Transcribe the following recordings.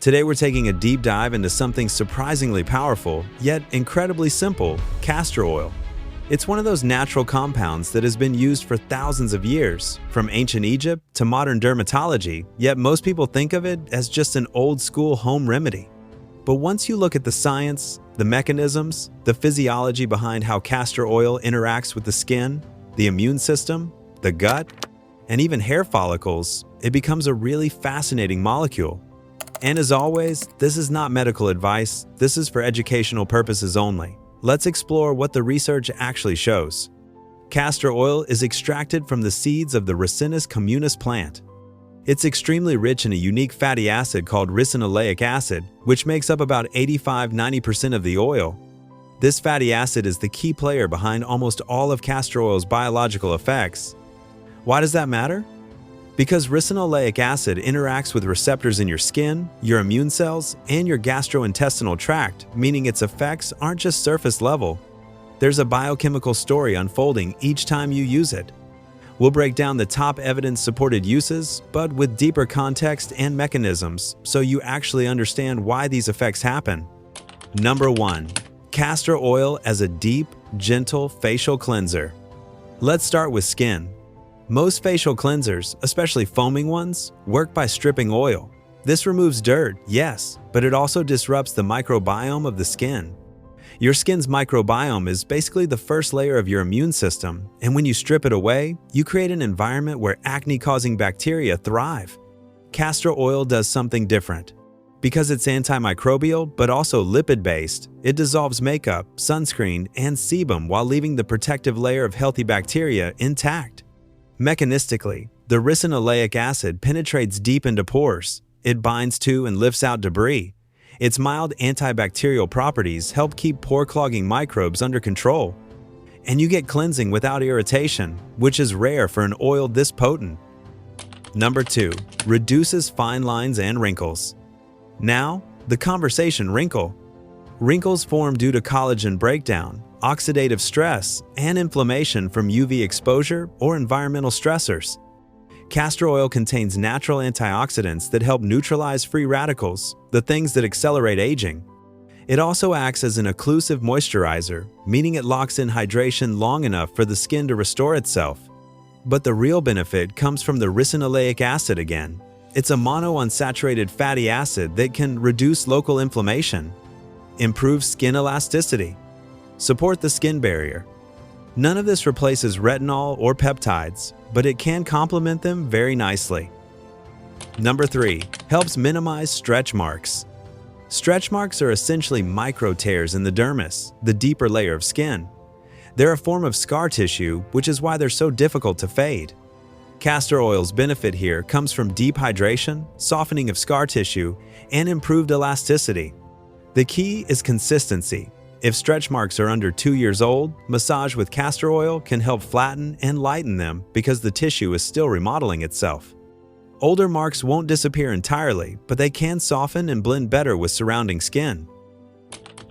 Today we're taking a deep dive into something surprisingly powerful, yet incredibly simple: castor oil. It's one of those natural compounds that has been used for thousands of years, from ancient Egypt to modern dermatology, yet most people think of it as just an old-school home remedy. But once you look at the science, the mechanisms, the physiology behind how castor oil interacts with the skin, the immune system, the gut, and even hair follicles, it becomes a really fascinating molecule. And as always, this is not medical advice, this is for educational purposes only. Let's explore what the research actually shows. Castor oil is extracted from the seeds of the Ricinus communis plant. It's extremely rich in a unique fatty acid called ricinoleic acid, which makes up about 85–90% of the oil. This fatty acid is the key player behind almost all of castor oil's biological effects. Why does that matter? Because ricinoleic acid interacts with receptors in your skin, your immune cells, and your gastrointestinal tract, meaning its effects aren't just surface level. There's a biochemical story unfolding each time you use it. We'll break down the top evidence-supported uses, but with deeper context and mechanisms, so you actually understand why these effects happen. Number 1. Castor oil as a deep, gentle facial cleanser. Let's start with skin. Most facial cleansers, especially foaming ones, work by stripping oil. This removes dirt, yes, but it also disrupts the microbiome of the skin. Your skin's microbiome is basically the first layer of your immune system, and when you strip it away, you create an environment where acne-causing bacteria thrive. Castor oil does something different. Because it's antimicrobial but also lipid-based, it dissolves makeup, sunscreen, and sebum while leaving the protective layer of healthy bacteria intact. Mechanistically, the ricinoleic acid penetrates deep into pores. It binds to and lifts out debris. Its mild antibacterial properties help keep pore-clogging microbes under control. And you get cleansing without irritation, which is rare for an oil this potent. Number 2. Reduces fine lines and wrinkles. Now, the conversation wrinkle. Wrinkles form due to collagen breakdown, oxidative stress, and inflammation from UV exposure or environmental stressors. Castor oil contains natural antioxidants that help neutralize free radicals, the things that accelerate aging. It also acts as an occlusive moisturizer, meaning it locks in hydration long enough for the skin to restore itself. But the real benefit comes from the ricinoleic acid again. It's a monounsaturated fatty acid that can reduce local inflammation, improve skin elasticity, support the skin barrier. None of this replaces retinol or peptides, but it can complement them very nicely. Number 3. Helps minimize stretch marks. Stretch marks are essentially micro tears in the dermis, the deeper layer of skin. They're a form of scar tissue, which is why they're so difficult to fade. Castor oil's benefit here comes from deep hydration, softening of scar tissue, and improved elasticity. The key is consistency. If stretch marks are under 2 years old, massage with castor oil can help flatten and lighten them because the tissue is still remodeling itself. Older marks won't disappear entirely, but they can soften and blend better with surrounding skin.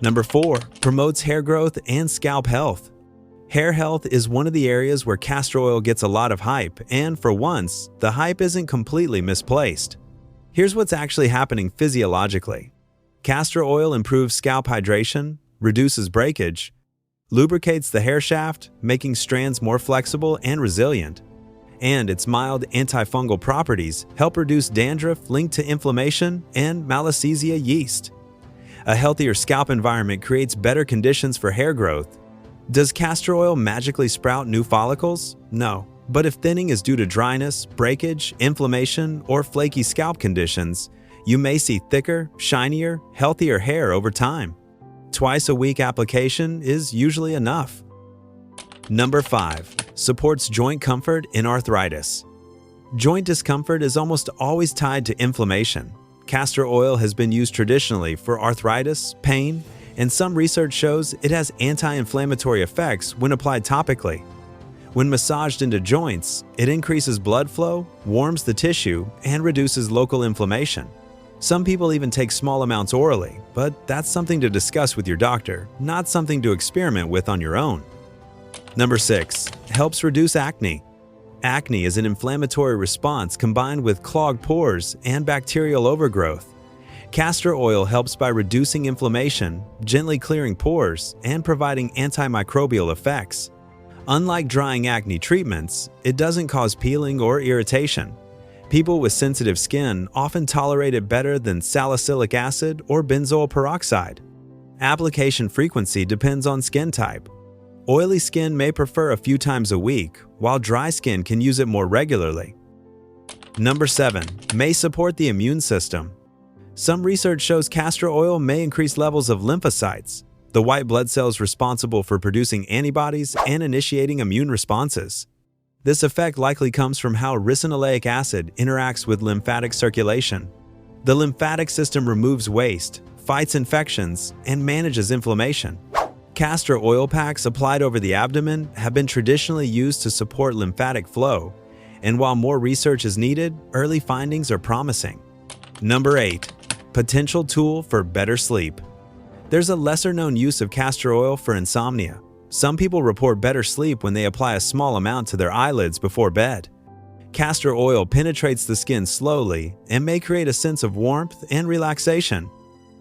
Number 4. Promotes hair growth and scalp health. Hair health is one of the areas where castor oil gets a lot of hype, and for once, the hype isn't completely misplaced. Here's what's actually happening physiologically. Castor oil improves scalp hydration, reduces breakage, lubricates the hair shaft, making strands more flexible and resilient. And its mild antifungal properties help reduce dandruff linked to inflammation and Malassezia yeast. A healthier scalp environment creates better conditions for hair growth. Does castor oil magically sprout new follicles? No. But if thinning is due to dryness, breakage, inflammation, or flaky scalp conditions, you may see thicker, shinier, healthier hair over time. Twice-a-week application is usually enough. Number 5. Supports joint comfort in arthritis. Joint discomfort is almost always tied to inflammation. Castor oil has been used traditionally for arthritis, pain, and some research shows it has anti-inflammatory effects when applied topically. When massaged into joints, it increases blood flow, warms the tissue, and reduces local inflammation. Some people even take small amounts orally, but that's something to discuss with your doctor, not something to experiment with on your own. Number 6. Helps reduce acne. Acne is an inflammatory response combined with clogged pores and bacterial overgrowth. Castor oil helps by reducing inflammation, gently clearing pores, and providing antimicrobial effects. Unlike drying acne treatments, it doesn't cause peeling or irritation. People with sensitive skin often tolerate it better than salicylic acid or benzoyl peroxide. Application frequency depends on skin type. Oily skin may prefer a few times a week, while dry skin can use it more regularly. Number 7. May support the immune system. Some research shows castor oil may increase levels of lymphocytes, the white blood cells responsible for producing antibodies and initiating immune responses. This effect likely comes from how ricinoleic acid interacts with lymphatic circulation. The lymphatic system removes waste, fights infections, and manages inflammation. Castor oil packs applied over the abdomen have been traditionally used to support lymphatic flow, and while more research is needed, early findings are promising. Number 8. Potential tool for better sleep. There's a lesser-known use of castor oil for insomnia. Some people report better sleep when they apply a small amount to their eyelids before bed. Castor oil penetrates the skin slowly and may create a sense of warmth and relaxation.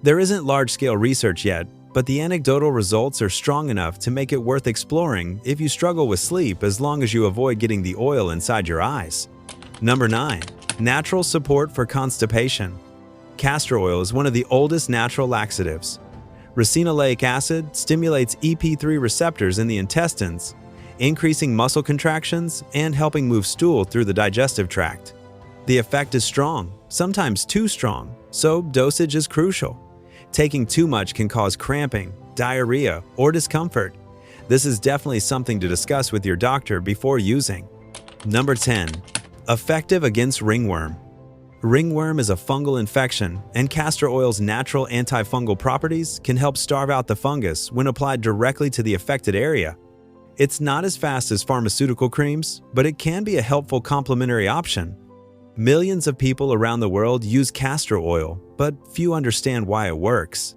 There isn't large-scale research yet, but the anecdotal results are strong enough to make it worth exploring if you struggle with sleep, as long as you avoid getting the oil inside your eyes. Number 9. Natural support for constipation. Castor oil is one of the oldest natural laxatives. Ricinoleic acid stimulates EP3 receptors in the intestines, increasing muscle contractions and helping move stool through the digestive tract. The effect is strong, sometimes too strong, so dosage is crucial. Taking too much can cause cramping, diarrhea, or discomfort. This is definitely something to discuss with your doctor before using. Number 10. Effective against ringworm. Ringworm is a fungal infection, and castor oil's natural antifungal properties can help starve out the fungus when applied directly to the affected area. It's not as fast as pharmaceutical creams, but it can be a helpful complementary option. Millions of people around the world use castor oil, but few understand why it works.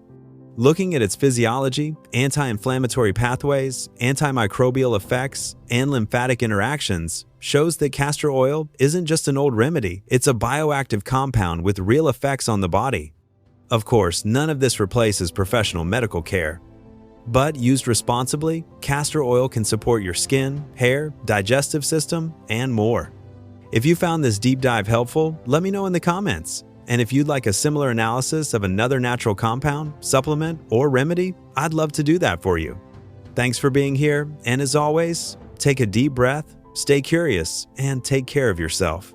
Looking at its physiology, anti-inflammatory pathways, antimicrobial effects, and lymphatic interactions shows that castor oil isn't just an old remedy, it's a bioactive compound with real effects on the body. Of course, none of this replaces professional medical care. But used responsibly, castor oil can support your skin, hair, digestive system, and more. If you found this deep dive helpful, let me know in the comments. And if you'd like a similar analysis of another natural compound, supplement, or remedy, I'd love to do that for you. Thanks for being here, and as always, take a deep breath, stay curious, and take care of yourself.